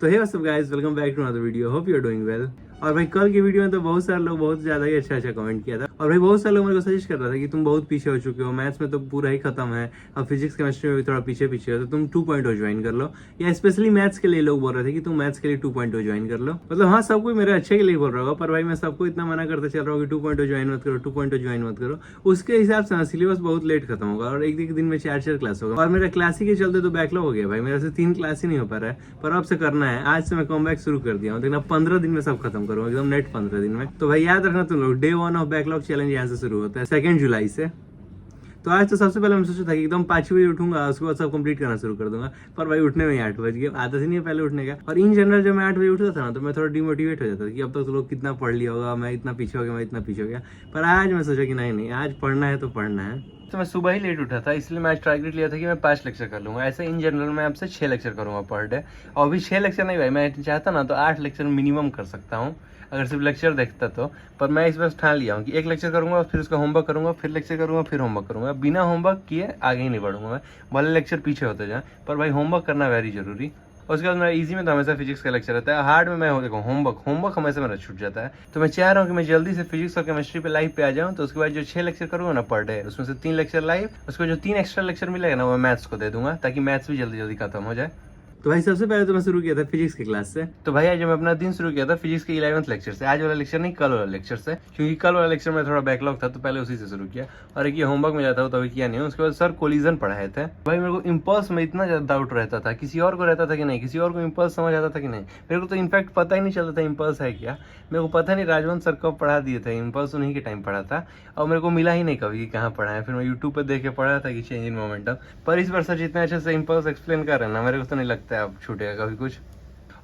तो hey what's up guys, welcome back to another video. Hope you are doing well. और भाई कल की वीडियो में तो बहुत सारे लोग बहुत ज्यादा ही अच्छा कमेंट किया था और भाई बहुत सारे लोग मेरे को सजेस्ट कर रहा था कि तुम बहुत पीछे हो चुके हो, मैथ्स में तो पूरा ही खत्म है, अब फिजिक्स केमिस्ट्री में भी थोड़ा पीछे हो तो तुम 2.0 ज्वाइन कर लो। या स्पेशली मैथ्स के लिए लोग बोल रहे थे कि तुम मैथ्स के लिए 2.0 ज्वाइन कर लो। मतलब हाँ, सब कोई मेरे अच्छे के लिए बोल रहा होगा, पर भाई मैं सबको इतना मना करते चल रहा हूँ कि 2.0 ज्वाइन मत करो, 2.0 ज्वाइन मत करो। उसके हिसाब से सिलेबस बहुत लेट खत्म होगा और एक दिन में 4 क्लास होगा और मेरा क्लास ही के चलते तो बैकलॉग हो गया भाई, मेरे से 3 क्लास ही नहीं हो पा रहा है। पर अब से करना है, आज से मैं कम बैक शुरू कर दिया हूँ, लेकिन अब 15 दिन में सब खत्म करूंगा, एकदम नेट 15 दिन में। तो भाई याद रखना तुम लोग, डे 1 ऑफ बैकलॉग चैलेंज यहाँ से शुरू होता है 2 जुलाई से। तो आज तो सबसे पहले मैं सोचा था कि एकदम 5 बजे उठूंगा, उसके बाद सब कंप्लीट करना शुरू कर दूंगा। पर भाई उठने में ही 8 बज गए, आदत ही नहीं है पहले उठने का। और इन जनरल जब मैं 8 बजे उठता था ना, तो मैं थोड़ा डिमोटिवेट हो जाता था कि अब तक तो लोग कितना पढ़ लिया होगा, मैं इतना पीछे हो गया, मैं इतना पीछे हो गया। पर आज मैं सोचा कि नहीं, आज पढ़ना है तो पढ़ना है। तो मैं सुबह ही लेट उठा था, इसलिए मैं आज टारगेट लिया था कि मैं 5 लेक्चर कर लूंगा। ऐसे इन जनरल मैं आपसे 6 लेक्चर करूंगा पर डे। और अभी 6 लेक्चर नहीं भाई, मैं चाहता ना तो 8 लेक्चर मिनिमम कर सकता हूँ अगर सिर्फ लेक्चर देखता तो। पर मैं इस बार ठान लिया हूँ कि 1 लेक्चर करूंगा, फिर उसका होमवर्क करूंगा, फिर लेक्चर करूंगा, फिर होमवर्क करूंगा। बिना होमवर्क किए आगे ही नहीं बढ़ूंगा मैं, भले लेक्चर पीछे होते जाए, पर भाई होमवर्क करना वेरी जरूरी। उसके बाद मेरा इजी में तो हमेशा फिजिक्स का लेक्चर रहता है, हार्ड में मैं देखो होमवर्क हमेशा मेरा छूट जाता है। तो मैं चाह रहा हूँ कि मैं जल्दी से फिजिक्स और केमिस्ट्री पे लाइव पे आ जाऊँ। तो उसके बाद जो 6 लेक्चर करूँगा ना पर डे, उसमें से 3 लेक्चर लाइव, उसको जो 3 एक्स्ट्रा लेक्चर मिलेगा ना वो मैथ्स को दे दूंगा, ताकि मैथ्स भी जल्दी खत्म हो जाए। तो भाई सबसे पहले तो मैं शुरू किया था फिजिक्स की क्लास से। तो भाई आज मैं अपना दिन शुरू किया था फिजिक्स के 11th लेक्चर से। आज वाला लेक्चर नहीं, कल वाला लेक्चर से, क्योंकि कल वाला लेक्चर में थोड़ा बैकलॉग था तो पहले उसी से शुरू किया। और एक ये होमवर्क मिला था तो अभी किया नहीं। उसके बाद सर कोलिजन पढ़ाए थे। भाई मेरे को इम्पल्स में इतना ज्यादा डाउट रहता था, किसी और को रहता था कि नहीं, किसी और को इम्पल्स समझ आता था कि नहीं। मेरे को तो इनफैक्ट पता ही नहीं चलता था इम्पल्स है क्या। मेरे को पता नहीं राजवंत सर कब पढ़ा दिए थे, इम्पल्स उन्हीं के टाइम पढ़ा था और मेरे को मिला ही नहीं कभी कि कहाँ पढ़ा है। फिर मैं यूट्यूब पर देख के पढ़ा था कि चेंज इन मोमेंटम। पर इस बार सर जितने अच्छे से इम्पल्स एक्सप्लेन कर रहे हैं ना, मेरे को तो नहीं लगता है अब छूटेगा कभी कुछ।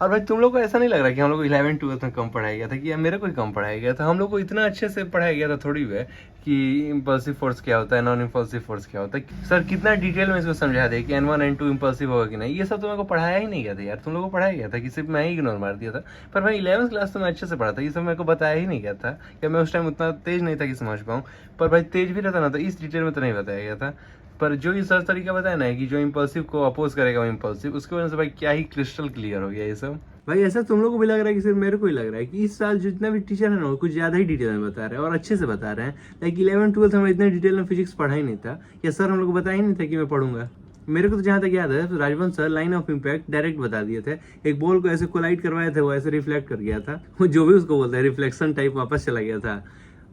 और भाई तुम लोग को ऐसा नहीं लग रहा कि हम लोग को 11th-12th में कम पढ़ाया गया था, कि मेरे को ही कम पढ़ाया गया था। हम लोग को इतना अच्छे से पढ़ाया गया था थोड़ी वे कि इम्पल्सिव फोर्स क्या होता है, नॉन इम्पल्सिव फोर्स क्या होता है। सर कितना डिटेल में इसको समझा दे कि N1 N2 इम्पल्सिव होगा कि नहीं, ये सब तो मेरे को पढ़ाया ही नहीं गया था यार। तुम लोगों को पढ़ाया गया था कि सिर्फ मैं ही इग्नोर मार दिया था। पर भाई 11th क्लास तो मैं अच्छे से पढ़ा था, ये सब मेरे को बताया ही नहीं गया था, या मैं उस टाइम उतना तेज नहीं था कि समझ पाऊँ। पर भाई तेज भी रहता ना तो इस डिटेल में तो नहीं बताया गया था। पर जो ये सर तरीका बताया ना कि जो इम्पल्सिव को अपोज करेगा वो इम्पल्सिव, उसकी वजह से भाई क्या ही क्रिस्टल क्लियर हो गया ये सब। भाई ऐसा तुम लोगों को भी लग रहा है कि सिर्फ मेरे को ही लग रहा है कि इस साल जितना भी टीचर है ना वो कुछ ज्यादा ही डिटेल में बता रहे हैं और अच्छे से बता रहे हैं। लाइक 11th-12th हमें इतने डिटेल में फिजिक्स पढ़ा ही नहीं था, या सर हम लोग को बताया ही नहीं था कि मैं पढ़ूंगा। मेरे को तो जहां तक याद है तो Rajwant sir line of impact direct बता दिए थे। एक बॉल को ऐसे कोलाइड करवाए थे, वो ऐसे रिफ्लेक्ट कर गया था, वो जो भी उसको बोलते हैं रिफ्लेक्शन टाइप वापस चला गया था।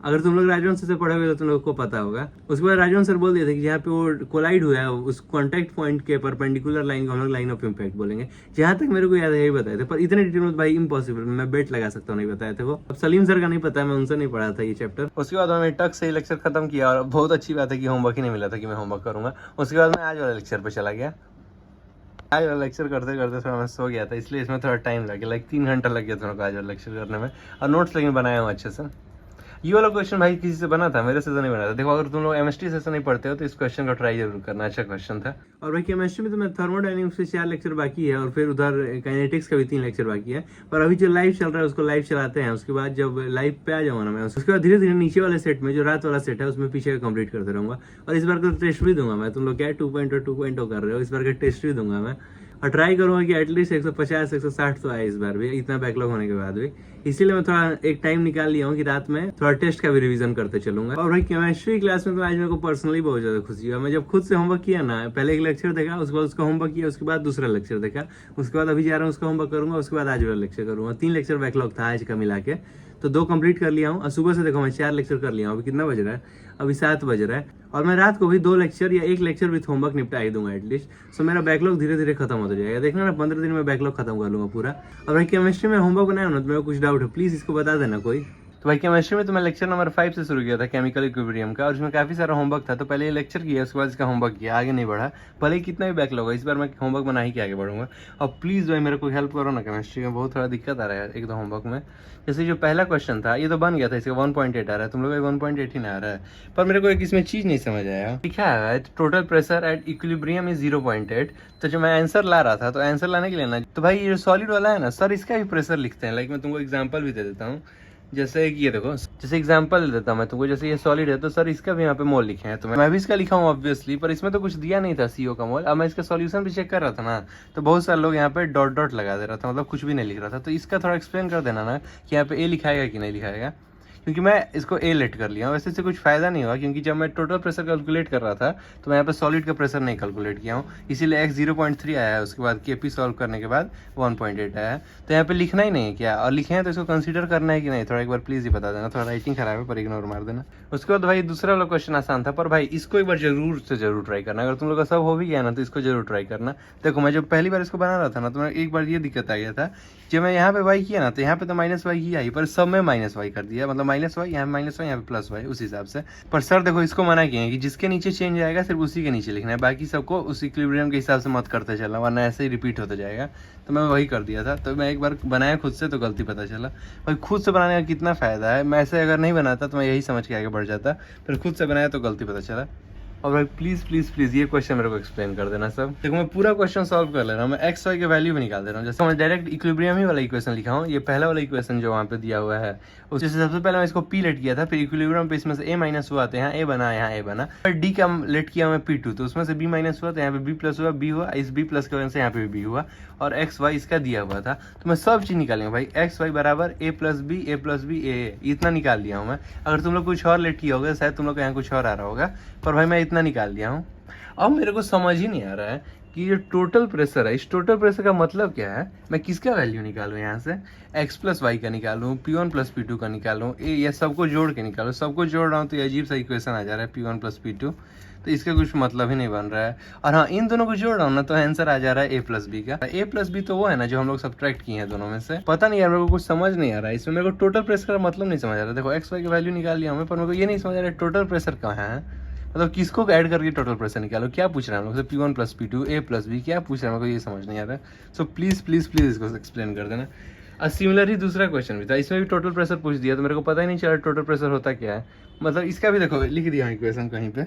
अगर तुम लोग राजवंत सर से पढ़े हुए तो तुम लोग को पता होगा। उसके बाद राजवंत सर बोल दिए थे कि जहाँ पे वो कोलाइड हुआ है उस कॉन्टैक्ट पॉइंट के परपेंडिकुलर लाइन को हम लोग लाइन ऑफ इम्पैक्ट बोलेंगे। जहां तक मेरे को याद है यही बताए थे, पर इतने डिटेल में भाई इम्पॉसिबल, मैं बेट लगा सकता हूँ नहीं बताए थे वो। अब सलीम सर का नहीं पता, मैं उनसे नहीं पढ़ा था ये चैप्टर। उसके बाद मैंने टक से लेक्चर खत्म किया और बहुत अच्छी बात है कि होमवर्क ही नहीं मिला था कि मैं होमवर्क करूंगा। उसके बाद मैं आज वाले लेक्चर पर चला गया। आज वाला लेक्चर करते करते थोड़ा मैं सो गया था, इसलिए इसमें थोड़ा टाइम लग गया, लाइक 3 घंटा लग गया था मेरे को आज वाला लेक्चर करने में। और नोट्स लेकिन बनाया हूँ अच्छे से। ये वाला क्वेश्चन भाई किसी से बना था, मेरे से तो नहीं बना था। देखो अगर तुम लोग केमिस्ट्री से नहीं पढ़ते हो तो इस क्वेश्चन का ट्राई जरूर करना, अच्छा क्वेश्चन था। और भाई केमिस्ट्री में तो मैं थर्मोडायनेमिक्स से 4 लेक्चर बाकी है और फिर उधर काइनेटिक्स का भी 3 लेक्चर बाकी है। पर अभी जो लाइव चल रहा है उसको लाइव चलाते हैं, उसके बाद जब लाइव पे आ जाऊंगा ना मैं, उसके बाद धीरे धीरे नीचे वाले सेट में जो रात वाला सेट है उसमें पीछे कंप्लीट करते रहूंगा। और इस बार का टेस्ट भी दूंगा मैं। तुम लोग क्या 2.0 कर रहे हो, इस बार का टेस्ट भी दूंगा मैं और ट्राई करूंगा कि एटलीस्ट 150 160 तो आए इस बार भी, इतना बैकलॉग होने के बाद भी। इसीलिए मैं थोड़ा एक टाइम निकाल लिया हूँ कि रात में थोड़ा टेस्ट का भी रिवीजन करते चलूंगा। और भाई केमिस्ट्री क्लास में तो आज मेरे को पर्सनली बहुत ज्यादा खुशी हुआ। मैं जब खुद से होमवर्क किया ना, पहले एक लेक्चर देखा, उसके बाद उसका होमवर्क किया, उसके बाद दूसरा लेक्चर देखा, उसके बाद अभी जा रहा हूँ उसका होमवर्क करूंगा, उसके बाद आज वाला लेक्चर करूंगा। 3 लेक्चर बैकलॉग था आज का मिला के, तो 2 कंप्लीट कर लिया हूँ। और सुबह से देखो मैं 4 लेक्चर कर लिया हूँ। अभी कितना बज रहा है, अभी 7 बज रहा है। और मैं रात को भी 2 लेक्चर या 1 लेक्चर विथ होमवर्क निपटा ही दूंगा एटलीस्ट। सो मेरा बैकलॉग धीरे धीरे खत्म होता जाएगा। देखना ना 15 दिन में बैकलॉग खत्म कर लूंगा पूरा। और भाई केमिस्ट्री में होमवर्क बनाया ना तो मेरे को कुछ डाउट है, प्लीज इसको बता देना कोई। तो भाई केमिस्ट्री में तो मैं लेक्चर नंबर 5 से शुरू किया था, केमिकल इक्विलिब्रियम का, और उसमें काफी सारा होमवर्क था। तो पहले ये लेक्चर किया, उसके बाद इसका होमवर्क किया, आगे नहीं बढ़ा। भले ही कितना भी बैकलॉग है, इस बार मैं होमवर्क बना ही के आगे बढ़ूंगा। और प्लीज भाई मेरे को हेल्प करो ना, केमिस्ट्री में बहुत थोड़ा दिक्कत आ रहा है एक दो होमवर्क में। जैसे जो पहला क्वेश्चन था ये तो बन गया था, इसका 1.8 आ रहा है, तुम लोग 1.8 ही ना आ रहा है। पर मेरे को एक इसमें चीज नहीं समझ आया, लिखा है total pressure at equilibrium is 0.8। तो जो मैं आंसर ला रहा था, तो आंसर लाने के लिए ना, तो भाई ये सॉलिड वाला है ना सर, इसका भी प्रेशर लिखते हैं। लाइक मैं तुमको एग्जांपल भी दे देता हूँ। जैसे कि ये देखो, जैसे एग्जांपल देता मैं तुमको, जैसे ये सॉलिड है तो सर इसका भी यहाँ पे मोल लिखे हैं, तो मैं भी इसका लिखा हूँ ऑब्वियसली, पर इसमें तो कुछ दिया नहीं था CO का मोल। अब मैं इसका सॉल्यूशन भी चेक कर रहा था ना, तो बहुत सारे लोग यहाँ पे डॉट डॉट लगा दे रहा था, मतलब कुछ भी नहीं लिख रहा था। तो इसका थोड़ा एक्सप्लेन कर देना ना कि यहाँ पे A लिखाएगा कि नहीं लिखाएगा, क्योंकि मैं इसको A लेट कर लिया हूँ। वैसे इससे कुछ फायदा नहीं हुआ, क्योंकि जब मैं टोटल प्रेशर कैलकुलेट कर रहा था तो मैं यहाँ पे सॉलिड का प्रेशर नहीं कैलकुलेट किया हूँ, इसीलिए x 0.3 आया है, उसके बाद KP सॉल्व करने के बाद 1.8 आया है। तो यहाँ पे लिखना ही नहीं है क्या, और लिखे हैं तो इसको कंसीडर करना है कि नहीं, थोड़ा एक बार प्लीज ही बता देना। थोड़ा राइटिंग खराब है पर इग्नोर मार देना। उसके बाद भाई दूसरा वाला क्वेश्चन आसान था, पर भाई इसको एक बार जरूर से जरूर ट्राई करना। अगर तुम लोग का सब हो भी गया ना तो इसको जरूर ट्राई करना। देखो मैं जब पहली बार इसको बना रहा था ना, तो मैं एक बार ये दिक्कत आ गया था, जब मैं यहाँ पे y किया ना तो यहाँ पे तो -y ही आई, पर सब में -y कर दिया, मतलब -y यहाँ पे -y यहाँ पे +y उस हिसाब से। पर सर देखो इसको मना किए हैं कि जिसके नीचे चेंज आएगा सिर्फ उसी के नीचे लिखना है, बाकी सबको उस इक्विलिब्रियम के हिसाब से मत करते चलना, वरना ऐसे ही रिपीट होता जाएगा। तो मैं वही कर दिया था। तो मैं एक बार बनाया खुद से तो गलती पता चला। भाई खुद से बनाने का कितना फ़ायदा है, मैं ऐसे अगर नहीं बनाता तो मैं यही समझ के आगे बढ़ जाता, फिर खुद से बनाया तो गलती पता चला। और भाई प्लीज़ प्लीज़ प्लीज़ ये क्वेश्चन मेरे को एक्सप्लेन कर देना सब। देखो मैं पूरा क्वेश्चन सॉल्व कर ले रहा हूँ, मैं x y के वैल्यू भी निकाल दे रहा हूँ। जैसे मैं डायरेक्ट इक्विलिब्रियम ही वाला इक्वेशन लिखा हूँ, ये पहला वाला इक्वेशन जो वहाँ पे दिया हुआ है, उससे सबसे पहले मैं इसको P लेट किया था, फिर इक्विलिब्रियम पे इसमें से A माइनस हुआ तो यहाँ A बना, यहाँ A बना, फिर D का लेट किया मैं P2, तो उसमें से B माइनस हुआ तो यहाँ पे B प्लस हुआ, B हुआ, इस B प्लस की वजह से यहाँ पे B हुआ, और x y इसका दिया हुआ था। तो मैं सब चीज़ निकालेंगे भाई, x y बराबर A प्लस B A इतना निकाल दिया हूँ मैं। अगर तुम लोग कुछ और लेट किया होगा शायद तुम लोग का यहाँ कुछ और आ रहा होगा, पर भाई मैं इतना निकाल दिया हूँ। अब मेरे को समझ ही नहीं आ रहा है कि ये टोटल प्रेशर है, इस टोटल प्रेशर का मतलब क्या है, मैं किसका वैल्यू निकालूं यहाँ से, x प्लस वाई का निकालूं, P1 प्लस P2 का निकालूं, ये सबको जोड़ के निकालूं। सबको जोड़ रहा हूँ तो ये अजीब सा इक्वेशन आ जा रहा है P1 प्लस P2, तो इसका कुछ मतलब ही नहीं बन रहा है। और हाँ, इन दोनों को जोड़ रहा हूँ ना तो आंसर आ जा रहा है A प्लस बी का। A प्लस बी तो वो है ना जो हम लोग सब्ट्रैक्ट किए हैं दोनों में से। पता नहीं यार, मेरे को कुछ समझ नहीं आ रहा है इसमें, मेरे को टोटल प्रेशर का मतलब नहीं समझ आ रहा। देखो x y की वैल्यू निकाल लिया हमें, पर मेरे को ये नहीं समझ आ रहा है टोटल प्रेशर कहाँ है, मतलब किसको ऐड करके टोटल प्रेशर निकालो, क्या पूछ रहे हैं हम लोग से, P1 plus P2 A plus B, क्या पूछ रहे हैं, मेरे को ये समझ नहीं आ रहा है। सो प्लीज़ प्लीज़ प्लीज़ इसको एक्सप्लेन कर देना। और सिमिलर ही दूसरा क्वेश्चन भी था, इसमें भी टोटल प्रेशर पूछ दिया, तो मेरे को पता ही नहीं चला टोटल प्रेशर होता क्या है। मतलब इसका भी देखो लिख दिया इक्वेशन कहीं पे,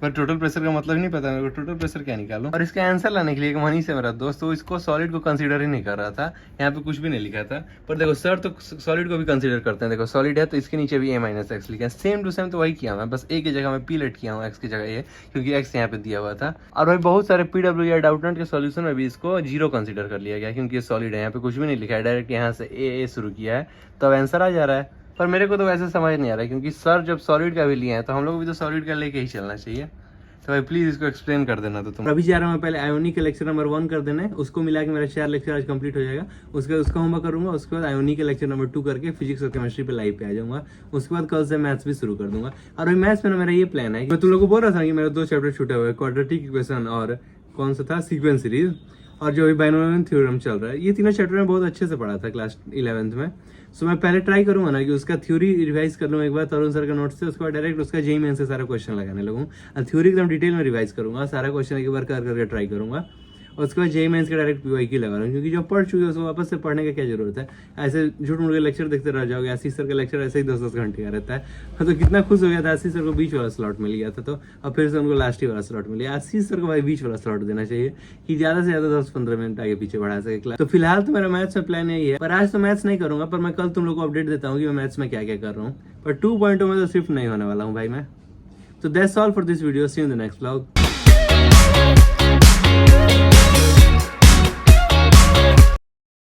पर टोटल प्रेशर का मतलब ही नहीं पता मेरे को, टोटल प्रेशर क्या निकालूं। और इसका आंसर लाने के लिए एक मनीष है मेरा दोस्त, तो इसको सॉलिड को कंसीडर ही नहीं कर रहा था, यहाँ पे कुछ भी नहीं लिखा था। पर देखो सर तो सॉलिड को भी कंसीडर करते हैं। देखो सॉलिड है तो इसके नीचे भी A माइनस एक्स लिखा है, सेम टू सेम तो वही किया मैं, बस A की जगह मैं P लेट किया हूँ, x की जगह A, क्योंकि x यहाँ पे दिया हुआ था। और भाई बहुत सारे PW या डाउटनेट के सॉल्यूशन में भी इसको 0 कंसीडर कर लिया गया, क्योंकि ये सॉलिड है, यहाँ पे कुछ भी नहीं लिखा है, डायरेक्ट यहाँ से A शुरू किया है, तो अब आंसर आ जा रहा है। पर मेरे को तो वैसे समझ नहीं आ रहा है, क्योंकि सर जब सॉलिड का भी लिया है तो हम लोग भी तो सॉलिड का लेके ही चलना चाहिए। तो भाई प्लीज इसको एक्सप्लेन कर देना। तो तुम अभी जा रहा हूँ, पहले आयोनिक के लेक्चर नंबर 1 कर देना है, उसको मिला के मेरा 4 लेक्चर आज कंप्लीट हो जाएगा। उसका होमवर्क करूंगा, उसके बाद आयोनिक के लेक्चर नंबर 2 करके फिजिक्स और केमिस्ट्री पे लाइव पे आ जाऊंगा। उसके बाद कल से मैथ्स भी शुरू कर दूंगा। और भाई मैथ्स में मेरा ये प्लान है, मैं तुम लोग को बोल रहा था कि मेरा 2 चैप्टर छूटे हुए, क्वाड्रेटिक इक्वेशन और कौन सा था, सीक्वेंस सीरीज, और जो अभी बाइनोमियल थ्योरम चल रहा है, ये तीनों चैप्टर में बहुत अच्छे से पढ़ा था क्लास 11th में। सो मैं पहले ट्राई करूंगा ना कि उसका थ्योरी रिवाइज कर लूँ एक बार तरुण सर का नोट से, उसके बाद डायरेक्ट उसका जेईई मेंस से सारा क्वेश्चन लगाने लगूँ, और थ्योरी एकदम डिटेल में रिवाइज करूंगा, सारा क्वेश्चन एक बार करके ट्राई करूंगा। और उसके बाद जेईई मेंस का डायरेक्ट PYQ लगा रहा हूँ, क्योंकि जो पढ़ चुके हैं उसको वापस से पढ़ने का क्या जरूरत है, ऐसे झूठ मूठ के लेक्चर देखते रह जाओगे। आशीष सर का लेक्चर ऐसे ही 10-10 घंटे का रहता है। तो कितना खुश हो गया था, आशीष सर को बीच वाला स्लॉट मिल गया था, तो अब फिर से उनको लास्ट ही वाला स्लॉट मिल गया। आशीष सर को भाई बीच वाला स्लॉट देना चाहिए कि ज्यादा से ज्यादा 10-15 मिनट आगे पीछे बढ़ा सके क्लास। तो फिलहाल तो मेरा मैथ्स में प्लान यही है, पर आज तो मैथ्स नहीं करूंगा, पर मैं कल तुम लोग को अपडेट देता हूँ कि मैं मैथ्स में क्या क्या कर रहा हूँ। पर 2.0 में तो सिर्फ नहीं होने वाला हूँ भाई मैं। तो that's all for this video, see you in the next vlog.